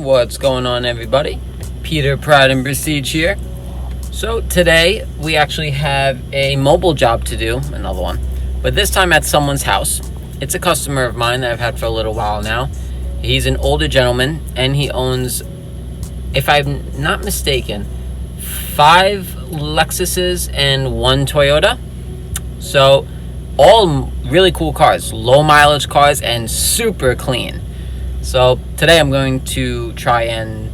What's going on, everybody? Peter, Pride and Prestige here. So today we actually have a mobile job to do, another one, but this time at someone's house. It's a customer of mine that I've had for a little while now. He's an older gentleman and he owns, if I'm not mistaken, 5 Lexuses and 1 Toyota. So all really cool cars, low mileage cars and super clean. So today I'm going to try and,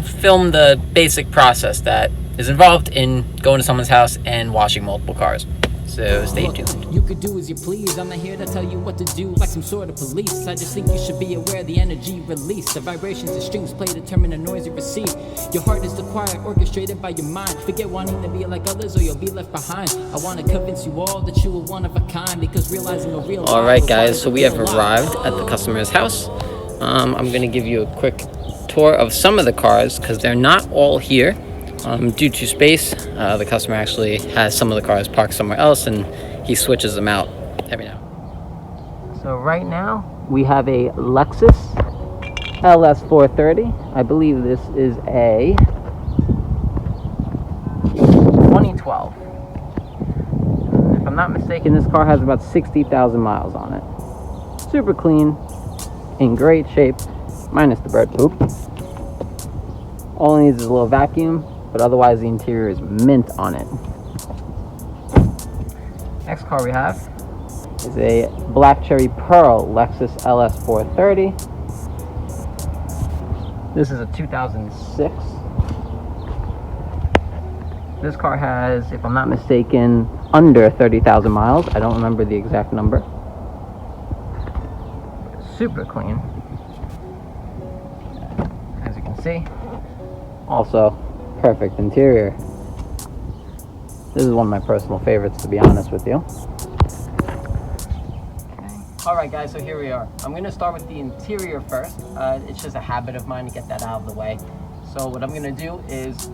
film the basic process that is involved in going to someone's house and washing multiple cars. So stay tuned. You could do as you please. I'm not here to tell you what to do like some sort of police. I just think you should be aware of the energy released. The vibrations the strings play determine the noise you receive. Your heart is the choir orchestrated by your mind. Forget wanting to be like others or you'll be left behind. I want to convince you all that you are one of a kind, because realizing a real life. Alright guys, so we have arrived at the customer's house. I'm going to give you a quick tour of some of the cars because they're not all here. Due to space, the customer actually has some of the cars parked somewhere else and he switches them out every now. So right now we have a Lexus Ls430. I believe this is a 2012. If I'm not mistaken, this car has about 60,000 miles on it. Super clean, in great shape, minus the bird poop. All it needs is a little vacuum, but otherwise the interior is mint on it. Next car we have is a black cherry pearl Lexus Ls430. This is a 2006. This car has, if I'm not mistaken, under 30,000 miles. I don't remember the exact number. Super clean, as you can see. Also, perfect interior. This is one of my personal favorites, to be honest with you. Okay. Alright guys, so here we are. I'm going to start with the interior first. It's just a habit of mine to get that out of the way. So what I'm going to do is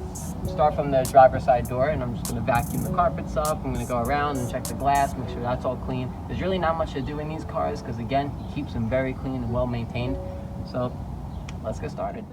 start from the driver's side door, and I'm just going to vacuum the carpets up. I'm going to go around and check the glass, make sure that's all clean. There's really not much to do in these cars because, again, he keeps them very clean and well maintained. So let's get started.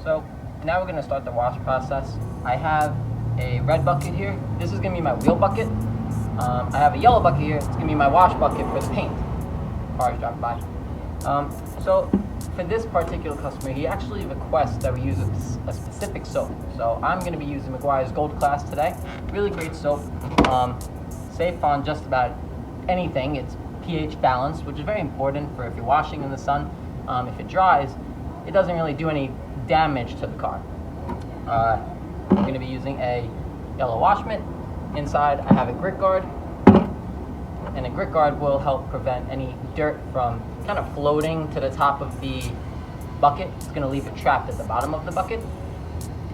So now we're going to start the wash process. I have a red bucket here. This is going to be my wheel bucket. I have a yellow bucket here. It's going to be my wash bucket for the paint. Cars drive by. So for this particular customer, he actually requests that we use a specific soap. So I'm going to be using McGuire's Gold Class today. Really great soap. Safe on just about anything. It's pH balanced, which is very important for if you're washing in the sun. If it dries, it doesn't really do any damage to the car. I'm going to be using a yellow wash mitt. Inside I have a grit guard, and a grit guard will help prevent any dirt from kind of floating to the top of the bucket. It's going to leave it trapped at the bottom of the bucket.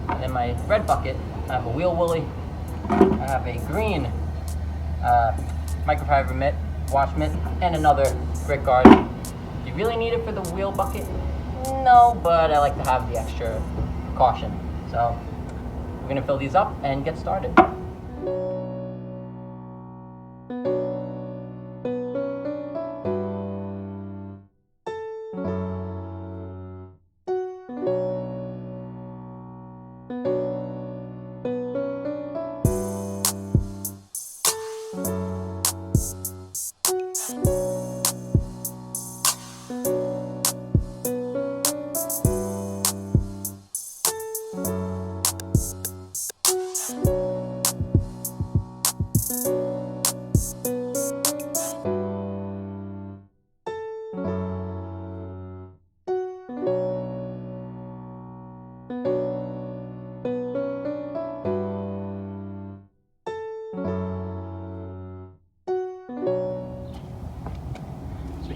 And in my red bucket I have a wheel woolly, I have a green microfiber mitt, wash mitt, and another grit guard. Do you really need it for the wheel bucket? No, but I like to have the extra precaution. So We're gonna fill these up and get started.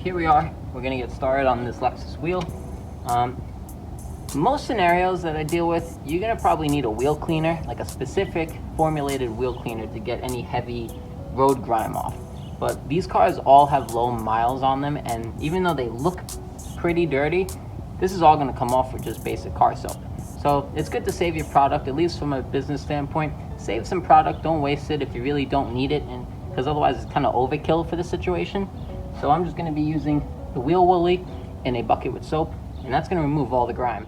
Here we are. We're gonna get started on this Lexus wheel. Most scenarios that I deal with, you're gonna probably need a wheel cleaner, like a specific formulated wheel cleaner to get any heavy road grime off. But these cars all have low miles on them, and even though they look pretty dirty, this is all gonna come off with just basic car soap. So it's good to save your product, at least from a business standpoint. Save some product, don't waste it if you really don't need it, and because otherwise it's kind of overkill for the situation. So I'm just going to be using the wheel woolly in a bucket with soap, and that's going to remove all the grime.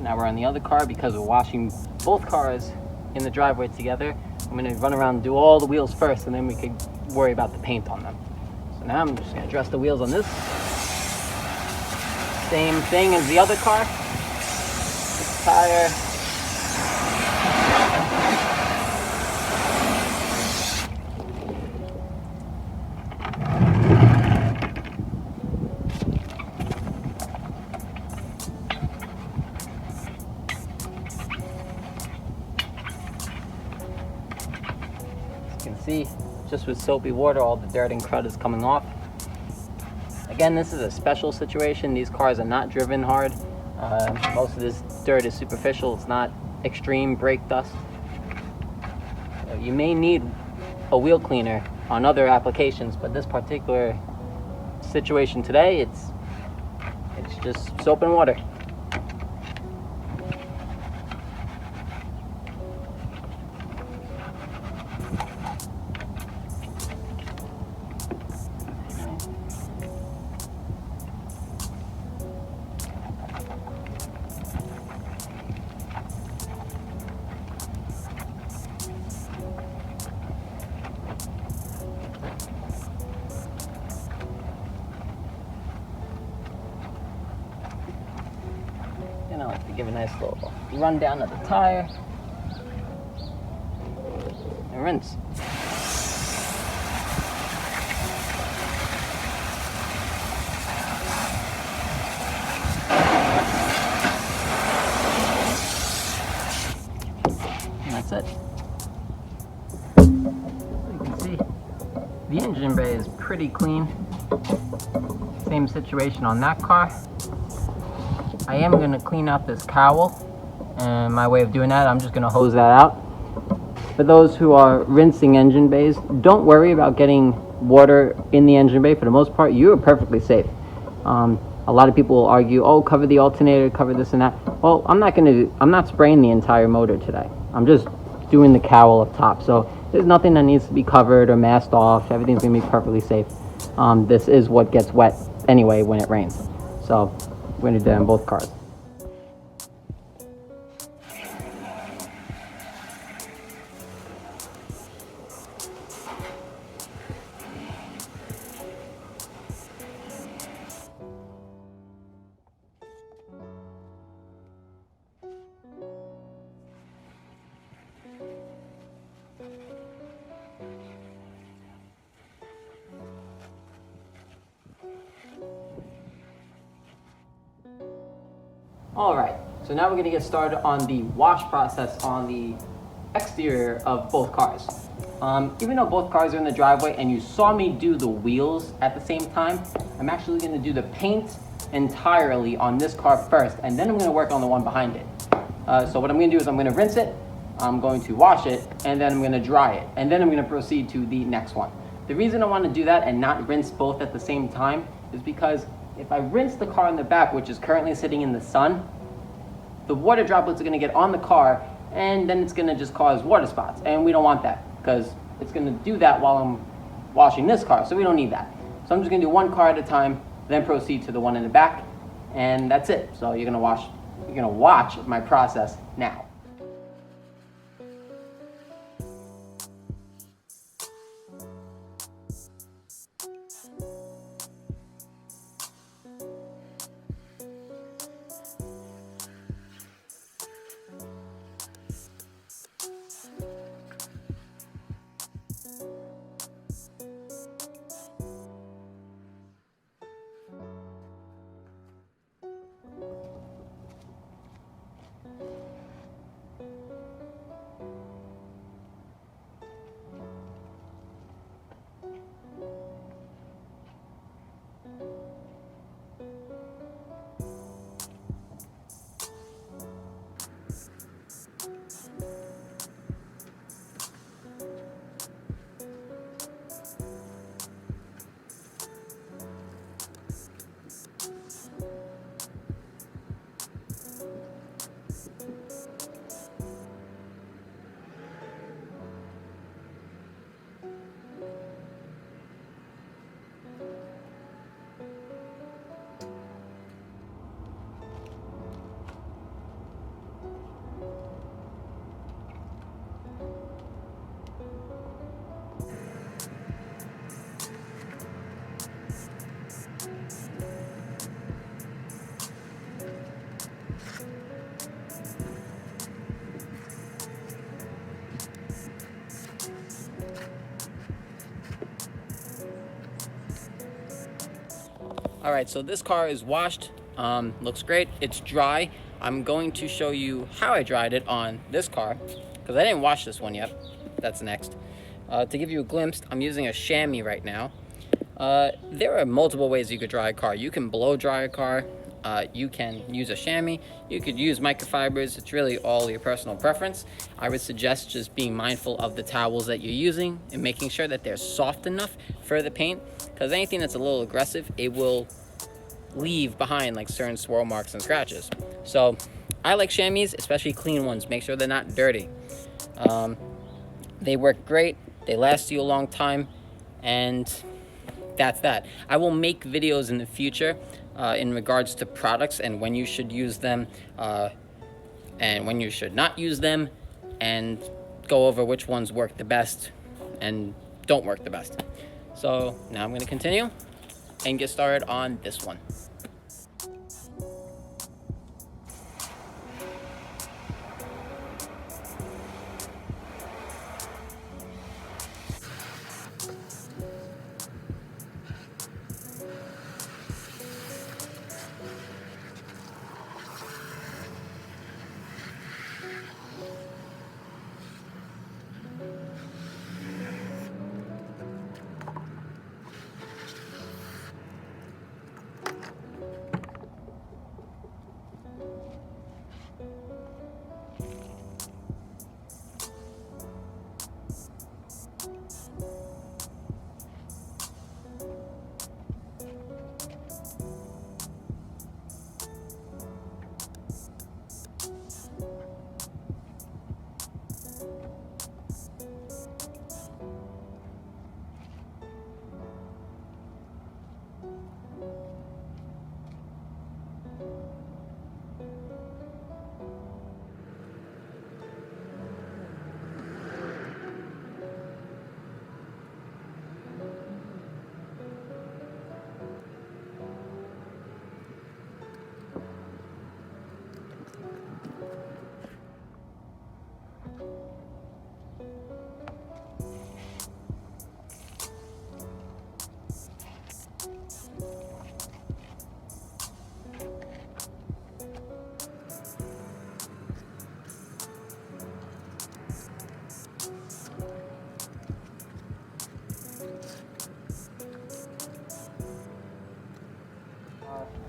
Now we're on the other car because we're washing both cars in the driveway together. I'm gonna run around and do all the wheels first, and then we can worry about the paint on them. So now I'm just gonna dress the wheels on this. Same thing as the other car. This tire. See, just with soapy water, all the dirt and crud is coming off. Again, this is a special situation. These cars are not driven hard. Most of this dirt is superficial. It's not extreme brake dust. You may need a wheel cleaner on other applications, but this particular situation today, it's just soap and water. And I like to give a nice little run down of the tire and rinse. The engine bay is pretty clean. Same situation on that car. I am going to clean out this cowl, and my way of doing that, I'm just going to hose that out. For those who are rinsing engine bays, don't worry about getting water in the engine bay. For the most part, you are perfectly safe. A lot of people will argue, oh, cover the alternator, cover this and that. Well, I'm not spraying the entire motor today. I'm just doing the cowl up top. So there's nothing that needs to be covered or masked off. Everything's gonna be perfectly safe. This is what gets wet anyway when it rains. So we're gonna do that in both cars. Alright, so now we're going to get started on the wash process on the exterior of both cars. Even though both cars are in the driveway and you saw me do the wheels at the same time, I'm actually going to do the paint entirely on this car first, and then I'm going to work on the one behind it. So what I'm going to do is I'm going to rinse it, I'm going to wash it, and then I'm going to dry it, and then I'm going to proceed to the next one. The reason I want to do that and not rinse both at the same time is because if I rinse the car in the back, which is currently sitting in the sun, the water droplets are going to get on the car, and then it's going to just cause water spots, and we don't want that because it's going to do that while I'm washing this car, so we don't need that. So I'm just going to do one car at a time, then proceed to the one in the back, and that's it. So you're going to watch my process now. Alright, so this car is washed, looks great, it's dry. I'm going to show you how I dried it on this car, because I didn't wash this one yet. That's next. To give you a glimpse, I'm using a chamois right now. There are multiple ways you could dry a car. You can blow dry a car, you can use a chamois, you could use microfibers. It's really all your personal preference. I would suggest just being mindful of the towels that you're using and making sure that they're soft enough for the paint, because anything that's a little aggressive, it will leave behind like certain swirl marks and scratches. So I like chamois, especially clean ones. Make sure they're not dirty. They work great, they last you a long time, and that's that. I will make videos in the future in regards to products and when you should use them and when you should not use them, and go over which ones work the best and don't work the best. So now I'm going to continue and get started on this one.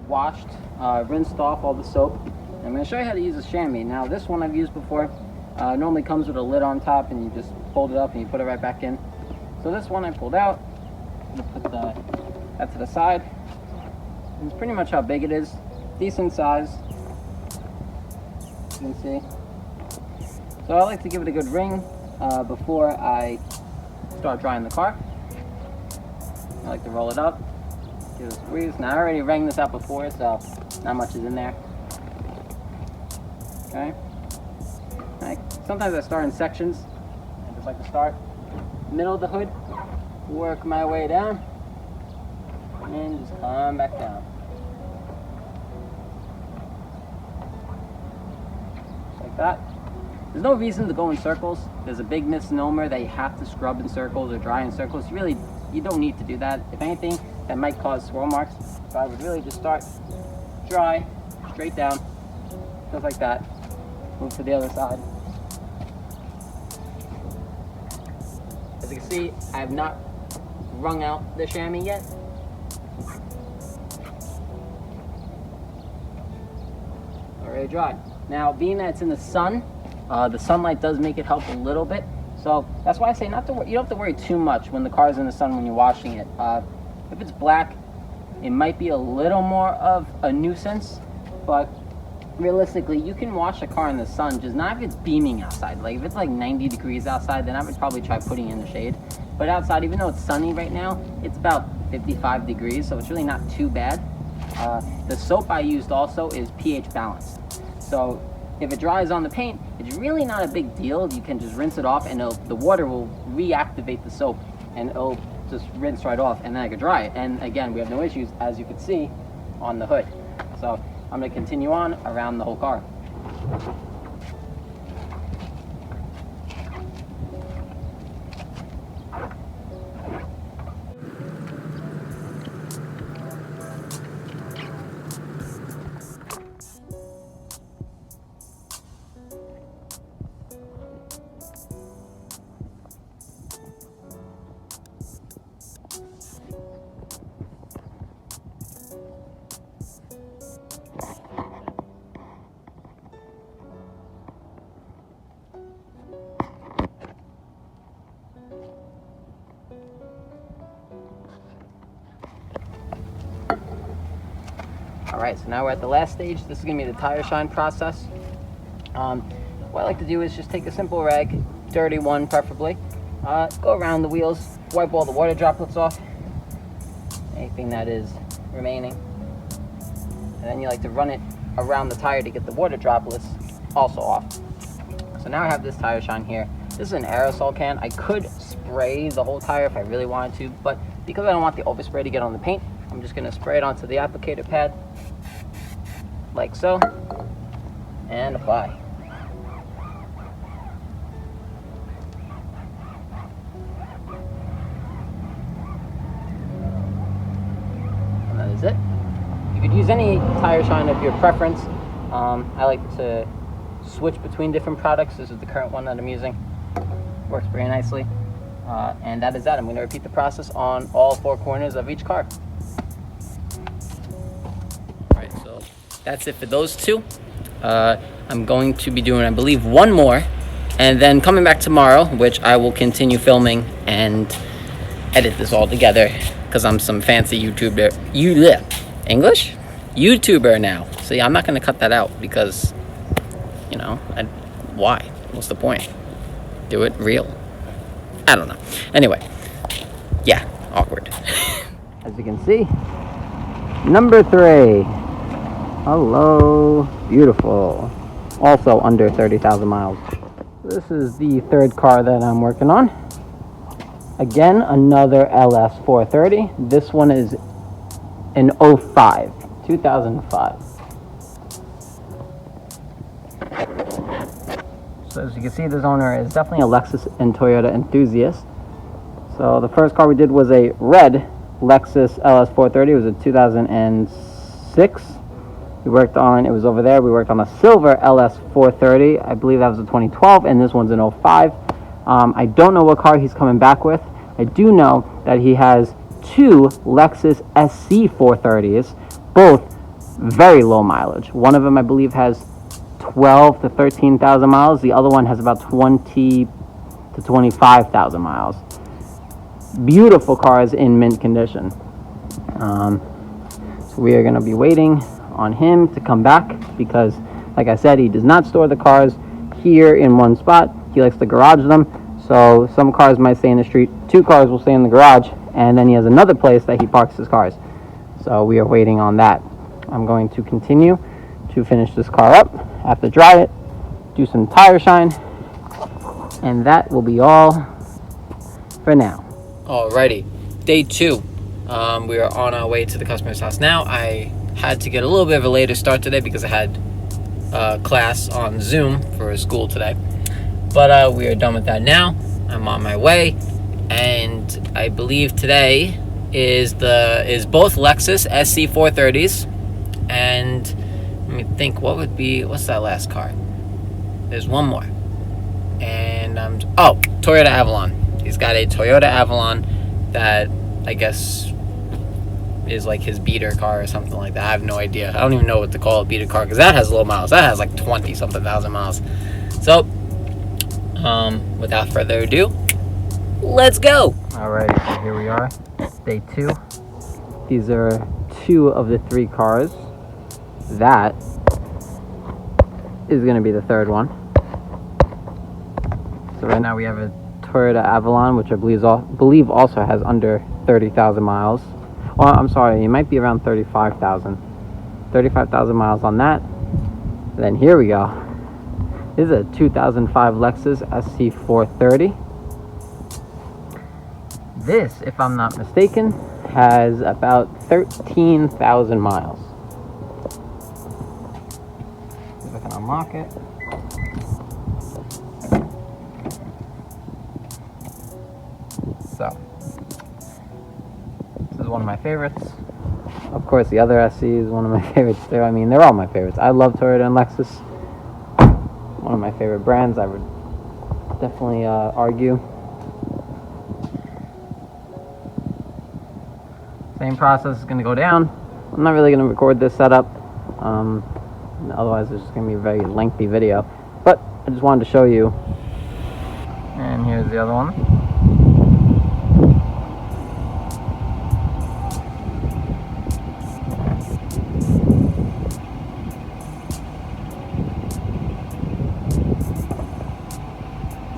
Washed, rinsed off all the soap. I'm going to show you how to use a chamois. Now this one I've used before. Normally comes with a lid on top and you just fold it up and you put it right back in. So this one I pulled out. I'm going to put that to the side. And it's pretty much how big it is. Decent size. You can see. So I like to give it a good wring before I start drying the car. I like to roll it up. Give it a squeeze. Now I already wrung this out before, so not much is in there. Okay. Sometimes I start in sections. I just like to start middle of the hood, work my way down, and just come back down. Just like that. There's no reason to go in circles. There's a big misnomer that you have to scrub in circles or dry in circles. You don't need to do that. If anything, that might cause swirl marks. So I would really just start dry, straight down, just like that. Move to the other side. As you can see, I have not wrung out the chamois yet. Already dry. Now, being that it's in the sun, the sunlight does make it help a little bit. So that's why I say not to. You don't have to worry too much when the car is in the sun when you're washing it. If it's black, it might be a little more of a nuisance, but realistically, you can wash a car in the sun, just not if it's beaming outside. Like if it's like 90 degrees outside, then I would probably try putting it in the shade. But outside, even though it's sunny right now, it's about 55 degrees, so it's really not too bad. The soap I used also is pH balanced. So if it dries on the paint, it's really not a big deal. You can just rinse it off and the water will reactivate the soap and it'll just rinse right off, and then I could dry it. And again, we have no issues, as you can see on the hood. So I'm going to continue on around the whole car. Alright, so now we're at the last stage. This is going to be the tire shine process. What I like to do is just take a simple rag, dirty one preferably, go around the wheels, wipe all the water droplets off, anything that is remaining, and then you like to run it around the tire to get the water droplets also off. So now I have this tire shine here. This is an aerosol can. I could spray the whole tire if I really wanted to, but because I don't want the overspray to get on the paint, I'm just going to spray it onto the applicator pad, like so, and apply. And that is it. You could use any tire shine of your preference. I like to switch between different products. This is the current one that I'm using. Works very nicely. And that is that. I'm going to repeat the process on all four corners of each car. Alright, so that's it for those two. I'm going to be doing, I believe, one more, and then coming back tomorrow, which I will continue filming and edit this all together, because I'm some fancy YouTuber. English? YouTuber now. See, I'm not going to cut that out, because, you know, why? What's the point? Do it real. I don't know. Anyway, yeah, awkward. As you can see, number 3. Hello, beautiful. Also under 30,000 miles. This is the third car that I'm working on. Again, another Ls430. This one is an 2005. So as you can see, this owner is definitely a Lexus and Toyota enthusiast. So the first car we did was a red Lexus Ls430. It was a 2006. We worked on, it was over there, we worked on a silver Ls430. I believe that was a 2012, and this one's an 05. I don't know what car he's coming back with. I do know that he has 2 Lexus Sc 430s, both very low mileage. One of them, I believe, has 12 to 13,000 miles. The other one has about 20 to 25,000 miles. Beautiful cars in mint condition. So we are going to be waiting on him to come back because, like I said, he does not store the cars here in one spot. He likes to garage them. So some cars might stay in the street, 2 cars will stay in the garage, and then he has another place that he parks his cars. So we are waiting on that. I'm going to continue to finish this car up. I have to dry it, do some tire shine, and that will be all for now. Alrighty, day 2. We are on our way to the customer's house now. I had to get a little bit of a later start today because I had class on Zoom for school today. But we are done with that now. I'm on my way, and I believe today is both Lexus Sc430s, and let me think, what's that last car? There's one more, and Toyota Avalon. He's got a Toyota Avalon that I guess is like his beater car or something like that. I have no idea. I don't even know what to call a beater car because that has low miles. That has like 20 something thousand miles. So without further ado, let's go. Alrighty, so here we are, day 2. These are 2 of the 3 cars. That is going to be the 3rd one. So right now we have a Toyota Avalon, which I believe also has under 30,000 miles. Oh, I'm sorry, it might be around 35,000. 35,000 miles on that. Then here we go. This is a 2005 Lexus Sc430. This, if I'm not mistaken, has about 13,000 miles. See if I can unlock it. So, this is one of my favorites. Of course, the other SC is one of my favorites too. I mean, they're all my favorites. I love Toyota and Lexus. One of my favorite brands, I would definitely argue. Same process is going to go down. I'm not really going to record this setup. Otherwise, it's just going to be a very lengthy video. But I just wanted to show you. And here's the other one.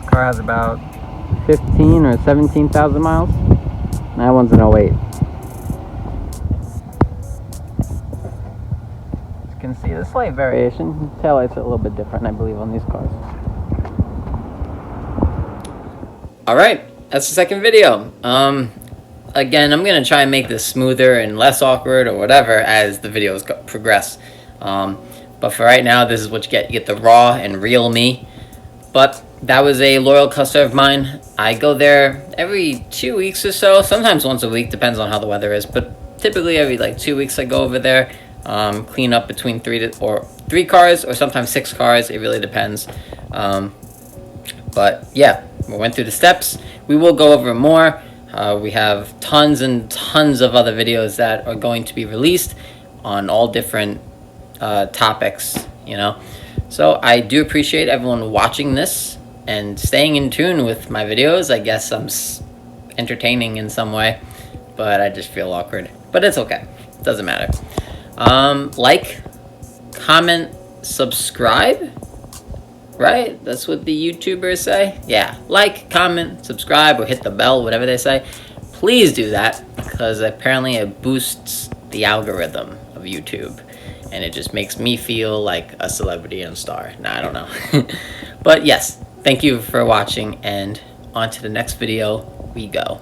Car has about 15 or 17,000 miles. That one's an 08. You can see the slight variation. Taillights are a little bit different, I believe, on these cars. Alright, that's the 2nd video. Again, I'm going to try and make this smoother and less awkward or whatever as the videos progress. But for right now, this is what you get. You get the raw and real me. But that was a loyal customer of mine. I go there every 2 weeks or so, sometimes once a week, depends on how the weather is, but typically every like 2 weeks I go over there, clean up between 3 cars or sometimes 6 cars. It really depends. But yeah, we went through the steps. We will go over more. We have tons and tons of other videos that are going to be released on all different topics, you know. So I do appreciate everyone watching this and staying in tune with my videos. I guess I'm entertaining in some way, but I just feel awkward. But it's okay. It doesn't matter. Like, comment, subscribe. Right? That's what the YouTubers say. Yeah. Like, comment, subscribe, or hit the bell, whatever they say. Please do that, because apparently it boosts the algorithm of YouTube. And it just makes me feel like a celebrity and star. Nah, I don't know. But yes, thank you for watching, and on to the next video we go.